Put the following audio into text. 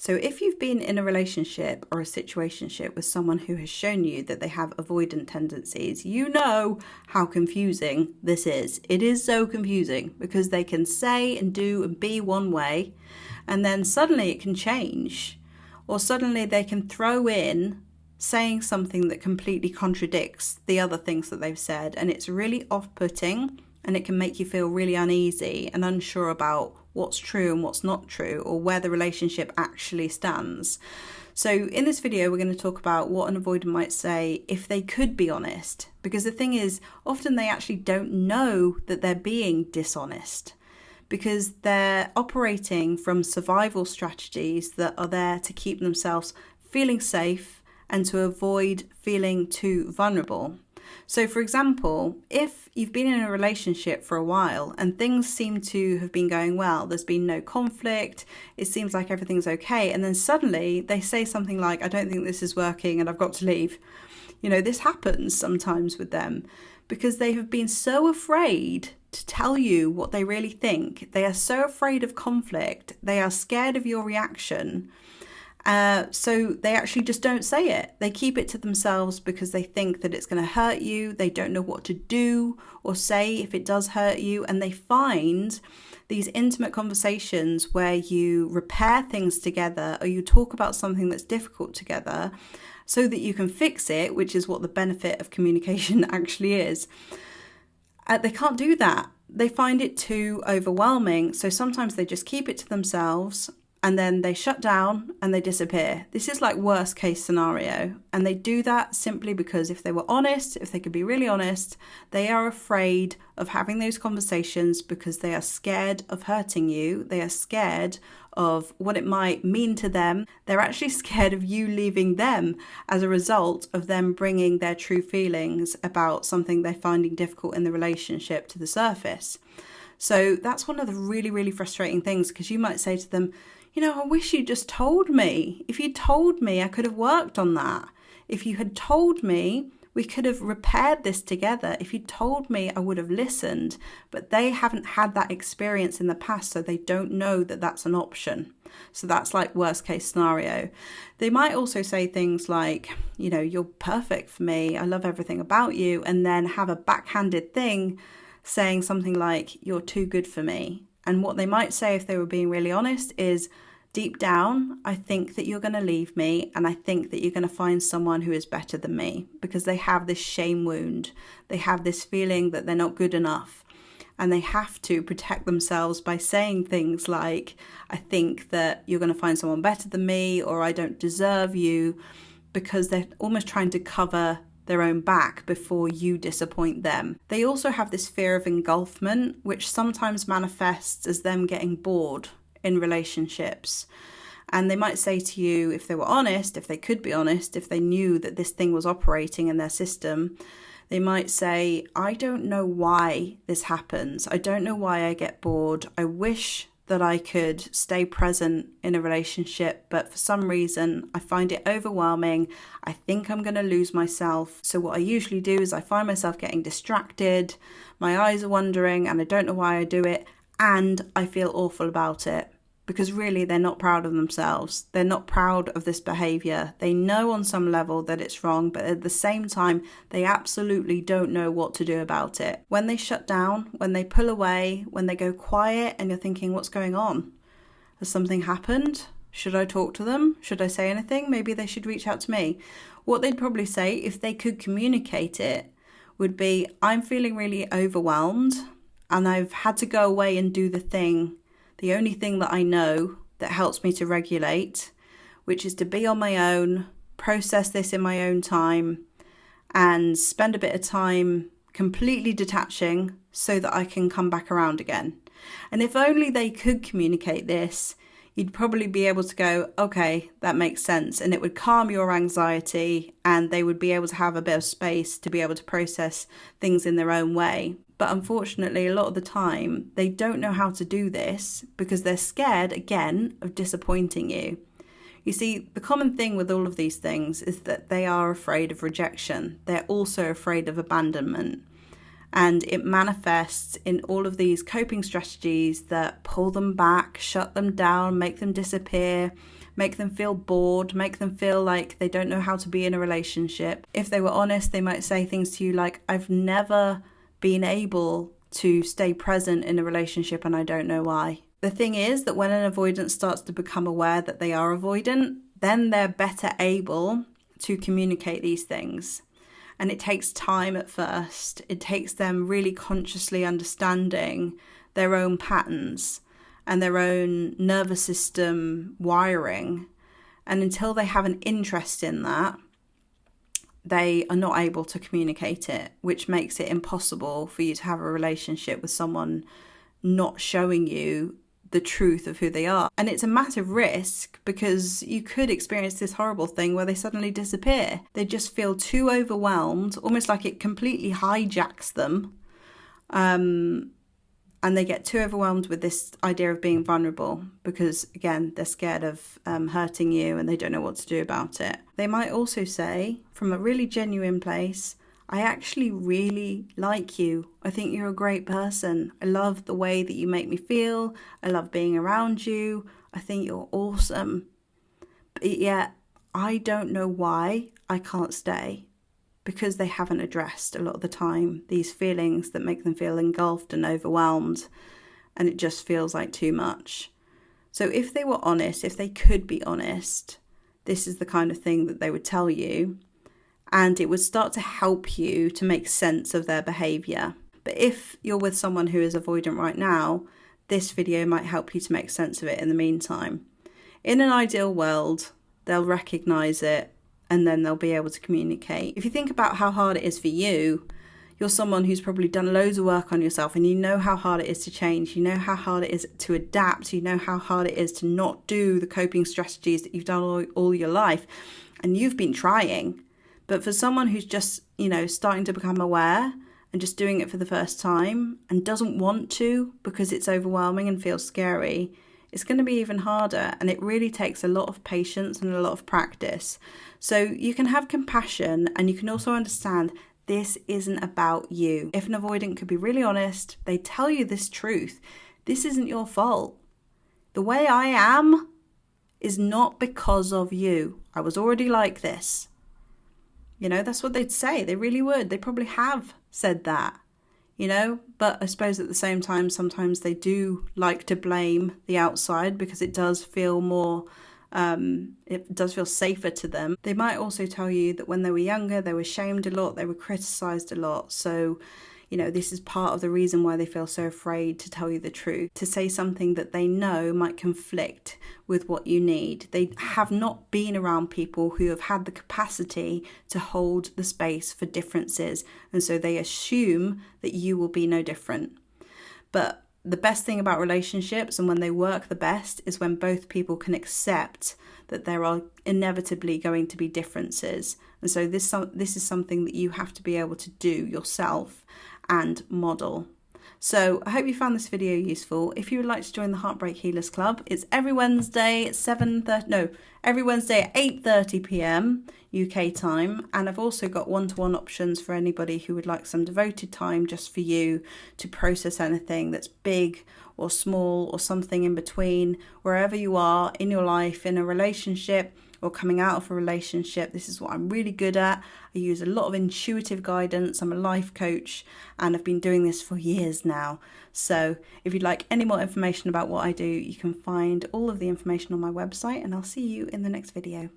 So if you've been in a relationship or a situationship with someone who has shown you that they have avoidant tendencies, you know how confusing this is. It is so confusing because they can say and do and be one way, and then suddenly it can change, or suddenly they can throw in saying something that completely contradicts the other things that they've said, and it's really off-putting, and it can make you feel really uneasy and unsure about what's true and what's not true, or where the relationship actually stands. So in this video, we're going to talk about what an avoidant might say if they could be honest. Because the thing is, often they actually don't know that they're being dishonest, because they're operating from survival strategies that are there to keep themselves feeling safe and to avoid feeling too vulnerable. So for example, if you've been in a relationship for a while and things seem to have been going well, there's been no conflict, it seems like everything's okay, and then suddenly they say something like, I don't think this is working and I've got to leave. This happens sometimes with them because they have been so afraid to tell you what they really think. They are so afraid of conflict. They are scared of your reaction. So they actually just don't say it. They keep it to themselves because they think that it's going to hurt you. They don't know what to do or say if it does hurt you. And they find these intimate conversations where you repair things together, or you talk about something that's difficult together so that you can fix it, which is what the benefit of communication actually is. They can't do that. They find it too overwhelming. So sometimes they just keep it to themselves, and then they shut down and they disappear. This is like worst case scenario. And they do that simply because if they were honest, if they could be really honest, they are afraid of having those conversations because they are scared of hurting you. They are scared of what it might mean to them. They're actually scared of you leaving them as a result of them bringing their true feelings about something they're finding difficult in the relationship to the surface. So that's one of the really, really frustrating things, because you might say to them, I wish you just told me. If you told me, I could have worked on that. If you had told me, we could have repaired this together. If you told me, I would have listened. But they haven't had that experience in the past, so they don't know that that's an option. So that's like worst case scenario. They might also say things like, you're perfect for me. I love everything about you. And then have a backhanded thing saying something like, you're too good for me. And what they might say if they were being really honest is, deep down, I think that you're going to leave me, and I think that you're going to find someone who is better than me, because they have this shame wound. They have this feeling that they're not good enough, and they have to protect themselves by saying things like, I think that you're going to find someone better than me, or I don't deserve you, because they're almost trying to cover their own back before you disappoint them. They also have this fear of engulfment, which sometimes manifests as them getting bored in relationships. And they might say to you, if they were honest, if they could be honest, if they knew that this thing was operating in their system, they might say, I don't know why this happens. I don't know why I get bored. I wish that I could stay present in a relationship, but for some reason I find it overwhelming. I think I'm going to lose myself. So what I usually do is I find myself getting distracted, my eyes are wandering, and I don't know why I do it, and I feel awful about it. Because really they're not proud of themselves. They're not proud of this behavior. They know on some level that it's wrong, but at the same time, they absolutely don't know what to do about it. When they shut down, when they pull away, when they go quiet, and you're thinking, what's going on? Has something happened? Should I talk to them? Should I say anything? Maybe they should reach out to me. What they'd probably say, if they could communicate it, would be, I'm feeling really overwhelmed, and I've had to go away and do the only thing that I know that helps me to regulate, which is to be on my own, process this in my own time, and spend a bit of time completely detaching so that I can come back around again. And if only they could communicate this, you'd probably be able to go, okay, that makes sense. And it would calm your anxiety, and they would be able to have a bit of space to be able to process things in their own way. But unfortunately, a lot of the time, they don't know how to do this because they're scared, again, of disappointing you. You see, the common thing with all of these things is that they are afraid of rejection. They're also afraid of abandonment. And it manifests in all of these coping strategies that pull them back, shut them down, make them disappear, make them feel bored, make them feel like they don't know how to be in a relationship. If they were honest, they might say things to you like, I've never been able to stay present in a relationship and I don't know why. The thing is that when an avoidant starts to become aware that they are avoidant, then they're better able to communicate these things. And it takes time at first. It takes them really consciously understanding their own patterns and their own nervous system wiring. And until they have an interest in that, they are not able to communicate it, which makes it impossible for you to have a relationship with someone not showing you the truth of who they are. And it's a massive risk because you could experience this horrible thing where they suddenly disappear. They just feel too overwhelmed, almost like it completely hijacks them. And they get too overwhelmed with this idea of being vulnerable because, again, they're scared of hurting you and they don't know what to do about it. They might also say, from a really genuine place, I actually really like you. I think you're a great person. I love the way that you make me feel. I love being around you. I think you're awesome. But yet, I don't know why I can't stay, because they haven't addressed a lot of the time these feelings that make them feel engulfed and overwhelmed, and it just feels like too much. So if they were honest, if they could be honest, this is the kind of thing that they would tell you. And it would start to help you to make sense of their behaviour. But if you're with someone who is avoidant right now, this video might help you to make sense of it in the meantime. In an ideal world, they'll recognise it and then they'll be able to communicate. If you think about how hard it is for you, you're someone who's probably done loads of work on yourself and you know how hard it is to change. You know how hard it is to adapt. You know how hard it is to not do the coping strategies that you've done all your life. And you've been trying. But for someone who's just, starting to become aware and just doing it for the first time and doesn't want to because it's overwhelming and feels scary, it's going to be even harder. And it really takes a lot of patience and a lot of practice. So you can have compassion and you can also understand this isn't about you. If an avoidant could be really honest, they tell you this truth. This isn't your fault. The way I am is not because of you. I was already like this. That's what they'd say. They really would. They probably have said that, But I suppose at the same time, sometimes they do like to blame the outside because it does feel more, it does feel safer to them. They might also tell you that when they were younger, they were shamed a lot, they were criticised a lot. So, this is part of the reason why they feel so afraid to tell you the truth, to say something that they know might conflict with what you need. They have not been around people who have had the capacity to hold the space for differences. And so they assume that you will be no different. But the best thing about relationships and when they work the best is when both people can accept that there are inevitably going to be differences. And so this is something that you have to be able to do yourself and model. So I hope you found this video useful. If you would like to join the Heartbreak Healers Club, it's every Wednesday at every Wednesday at 8:30 p.m. UK time. And I've also got one-to-one options for anybody who would like some devoted time just for you to process anything that's big or small or something in between, wherever you are in your life, in a relationship or coming out of a relationship. This is what I'm really good at. I use a lot of intuitive guidance. I'm a life coach and I've been doing this for years now. So if you'd like any more information about what I do, you can find all of the information on my website, and I'll see you in the next video.